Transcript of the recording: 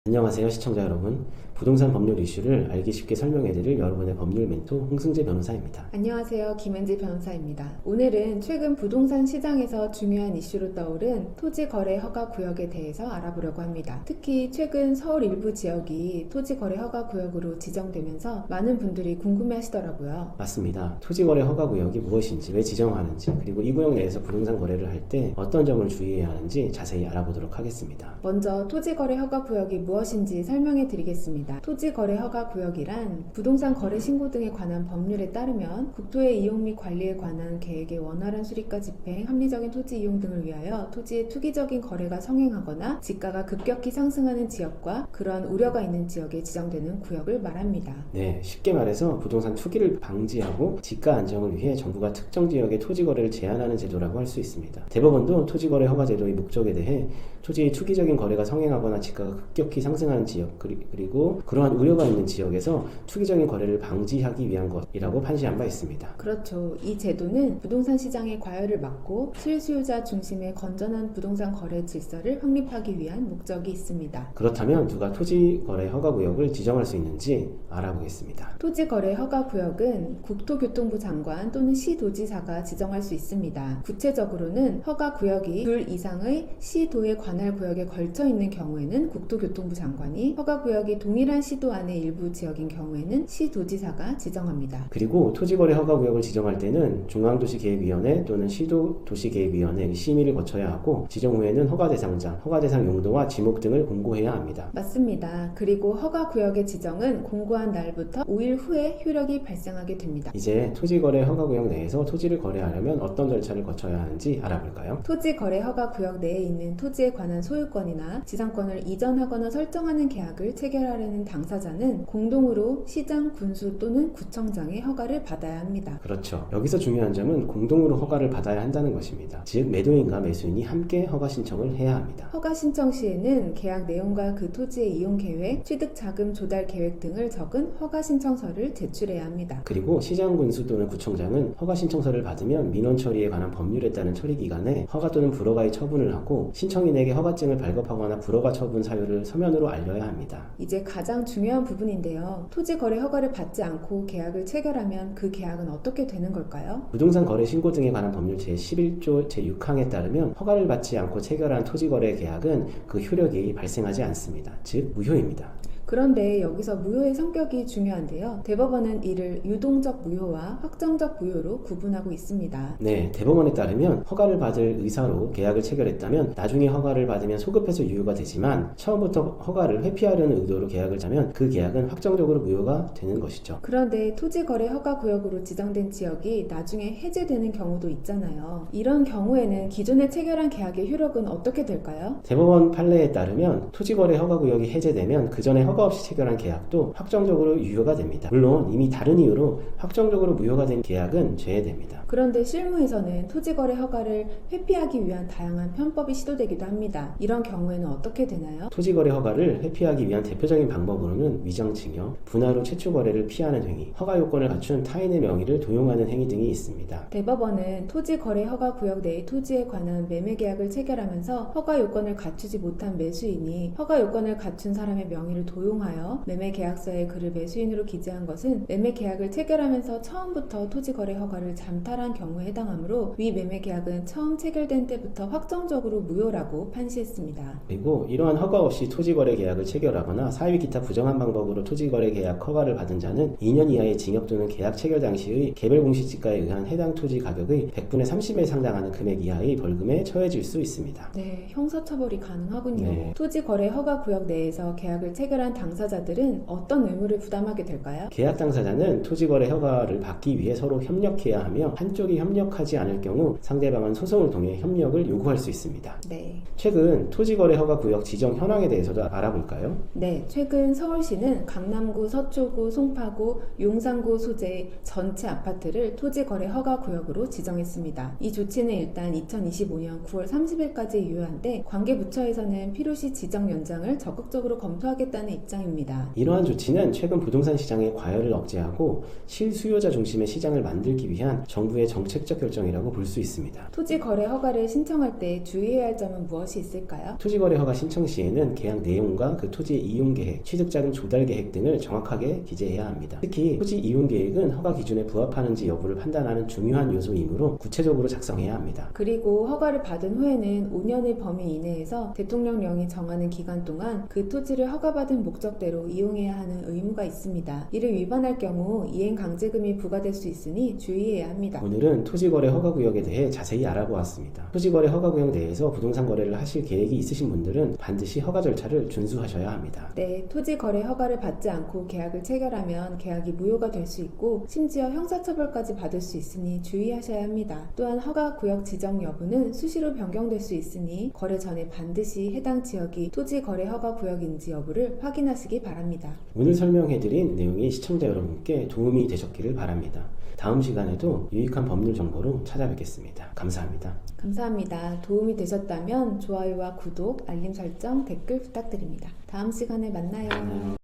안녕하세요 시청자 여러분. 부동산 법률 이슈를 알기 쉽게 설명해드릴 여러분의 법률 멘토 홍승재 변호사입니다. 안녕하세요. 김은지 변호사입니다. 오늘은 최근 부동산 시장에서 중요한 이슈로 떠오른 토지거래 허가 구역에 대해서 알아보려고 합니다. 특히 최근 서울 일부 지역이 토지거래 허가 구역으로 지정되면서 많은 분들이 궁금해하시더라고요. 맞습니다. 토지거래 허가 구역이 무엇인지, 왜 지정하는지, 그리고 이 구역 내에서 부동산 거래를 할 때 어떤 점을 주의해야 하는지 자세히 알아보도록 하겠습니다. 먼저 토지거래 허가 구역이 무엇인지 설명해 드리겠습니다. 토지거래 허가 구역이란 부동산 거래 신고 등에 관한 법률에 따르면 국토의 이용 및 관리에 관한 계획의 원활한 수립과 집행, 합리적인 토지 이용 등을 위하여 토지의 투기적인 거래가 성행하거나 지가가 급격히 상승하는 지역과 그러한 우려가 있는 지역에 지정되는 구역을 말합니다. 네, 쉽게 말해서 부동산 투기를 방지하고 지가 안정을 위해 정부가 특정 지역의 토지 거래를 제한하는 제도라고 할 수 있습니다. 대법원도 토지거래 허가 제도의 목적에 대해 토지의 투기적인 거래가 성행하거나 지가가 급격히 상승하는 지역, 그리고 그러한 우려가 있는 지역에서 투기적인 거래를 방지하기 위한 것이라고 판시한 바 있습니다. 그렇죠. 이 제도는 부동산 시장의 과열을 막고 실수요자 중심의 건전한 부동산 거래 질서를 확립하기 위한 목적이 있습니다. 그렇다면 누가 토지거래 허가구역을 지정할 수 있는지 알아보겠습니다. 토지거래 허가구역은 국토교통부 장관 또는 시도지사가 지정할 수 있습니다. 구체적으로는 허가구역이 둘 이상의 시도에 관할 구역에 걸쳐 있는 경우에는 국토교통부 장관이, 허가구역이 동일한 시도 안의 일부 지역인 경우에는 시도지사가 지정합니다. 그리고 토지거래 허가구역을 지정할 때는 중앙도시계획위원회 또는 시도도시계획위원회 심의를 거쳐야 하고, 지정 후에는 허가대상장, 허가대상 용도와 지목 등을 공고해야 합니다. 맞습니다. 그리고 허가구역의 지정은 공고한 날부터 5일 후에 효력이 발생하게 됩니다. 이제 토지거래 허가구역 내에서 토지를 거래하려면 어떤 절차를 거쳐야 하는지 알아볼까요? 토지거래 허가구역 내에 있는 토지에 관한 소유권이나 지상권을 이전하거나 설정하는 계약을 체결하려는 당사자는 공동으로 시장, 군수 또는 구청장의 허가를 받아야 합니다. 그렇죠. 여기서 중요한 점은 공동으로 허가를 받아야 한다는 것입니다. 즉 매도인과 매수인이 함께 허가 신청을 해야 합니다. 허가 신청 시에는 계약 내용과 그 토지의 이용 계획, 취득 자금 조달 계획 등을 적은 허가 신청서를 제출해야 합니다. 그리고 시장, 군수 또는 구청장은 허가 신청서를 받으면 민원 처리에 관한 법률에 따른 처리 기간에 허가 또는 불허가의 처분을 하고, 신청인에게 허가증을 발급하거나 불허가 처분 사유를 서면으로 알려야 합니다. 이제 가장 중요한 부분인데요. 토지거래 허가를 받지 않고 계약을 체결하면 그 계약은 어떻게 되는 걸까요? 부동산 거래 신고 등에 관한 법률 제11조 제6항에 따르면 허가를 받지 않고 체결한 토지거래 계약은 그 효력이 발생하지 않습니다. 즉 무효입니다. 그런데 여기서 무효의 성격이 중요한데요. 대법원은 이를 유동적 무효와 확정적 무효로 구분하고 있습니다. 네, 대법원에 따르면 허가를 받을 의사로 계약을 체결했다면 나중에 허가를 받으면 소급해서 유효가 되지만, 처음부터 허가를 회피하려는 의도로 계약을 짜면 그 계약은 확정적으로 무효가 되는 것이죠. 그런데 토지거래 허가구역으로 지정된 지역이 나중에 해제되는 경우도 있잖아요. 이런 경우에는 기존에 체결한 계약의 효력은 어떻게 될까요? 대법원 판례에 따르면 토지거래 허가구역이 해제되면 그 전에 허가 없이 체결한 계약도 확정적으로 유효가 됩니다. 물론 이미 다른 이유로 확정적으로 무효가 된 계약은 제외됩니다. 그런데 실무에서는 토지거래 허가를 회피하기 위한 다양한 편법이 시도되기도 합니다. 이런 경우에는 어떻게 되나요? 토지거래 허가를 회피하기 위한 대표적인 방법으로는 위장증여, 분할 후 최초 거래를 피하는 행위, 허가 요건을 갖춘 타인의 명의를 도용하는 행위 등이 있습니다. 대법원은 토지거래 허가구역 내의 토지에 관한 매매계약을 체결하면서 허가 요건을 갖추지 못한 매수인이 허가 요건을 갖춘 사람의 명의를 도용하여 매매계약서에 그를 매수인으로 기재한 것은 매매계약을 체결하면서 처음부터 토지거래 허가를 잠탈한 경우에 해당하므로 위 매매계약은 처음 체결된 때부터 확정적으로 무효라고 판시했습니다. 그리고 이러한 허가 없이 토지거래 계약을 체결하거나 사유이 기타 부정한 방법으로 토지거래 계약 허가를 받은 자는 2년 이하의 징역 또는 계약 체결 당시의 개별 공시지가에 의한 해당 토지 가격의 100분의 30에 상당하는 금액 이하의 벌금에 처해질 수 있습니다. 네, 형사처벌이 가능하군요. 네. 토지거래 허가구역 내에서 계약을 체결한 당사자들은 어떤 의무를 부담하게 될까요? 계약 당사자는 토지거래 허가를 받기 위해 서로 협력해야 하며, 한쪽이 협력하지 않을 경우 상대방은 소송을 통해 협력을 요구할 수 있습니다. 네. 최근 토지거래 허가구역 지정 현황에 대해서도 알아볼까요? 네, 최근 서울시는 강남구, 서초구, 송파구, 용산구 소재의 전체 아파트를 토지거래 허가구역으로 지정했습니다. 이 조치는 일단 2025년 9월 30일까지 유효한데, 관계부처에서는 필요시 지정 연장을 적극적으로 검토하겠다는 입장입니다. 이러한 조치는 최근 부동산 시장의 과열을 억제하고 실수요자 중심의 시장을 만들기 위한 정부의 정책적 결정이라고 볼 수 있습니다. 토지 거래 허가를 신청할 때 주의해야 할 점은 무엇이 있을까요? 토지거래 허가 신청 시에는 계약 내용과 그 토지의 이용 계획, 취득자금 조달 계획 등을 정확하게 기재해야 합니다. 특히 토지 이용 계획은 허가 기준에 부합하는지 여부를 판단하는 중요한 요소이므로 구체적으로 작성해야 합니다. 그리고 허가를 받은 후에는 5년의 범위 이내에서 대통령령이 정하는 기간 동안 그 토지를 허가받은 목적대로 이용해야 하는 의무가 있습니다. 이를 위반할 경우 이행 강제금이 부과될 수 있으니 주의해야 합니다. 오늘은 토지거래 허가구역에 대해 자세히 알아보았습니다. 토지거래 허가구역 내에서 부동산 거래를 하실 계획이 있으신 분들은 반드시 허가 절차를 준수하셔야 합니다. 네, 토지 거래 허가를 받지 않고 계약을 체결하면 계약이 무효가 될 수 있고 심지어 형사처벌까지 받을 수 있으니 주의하셔야 합니다. 또한 허가 구역 지정 여부는 수시로 변경될 수 있으니 거래 전에 반드시 해당 지역이 토지 거래 허가 구역인지 여부를 확인하시기 바랍니다. 오늘 설명해드린 내용이 시청자 여러분께 도움이 되셨기를 바랍니다. 다음 시간에도 유익한 법률 정보로 찾아뵙겠습니다. 감사합니다. 감사합니다. 도움이 되셨다면 좋아요와 구독, 알림 설정, 댓글 부탁드립니다. 다음 시간에 만나요.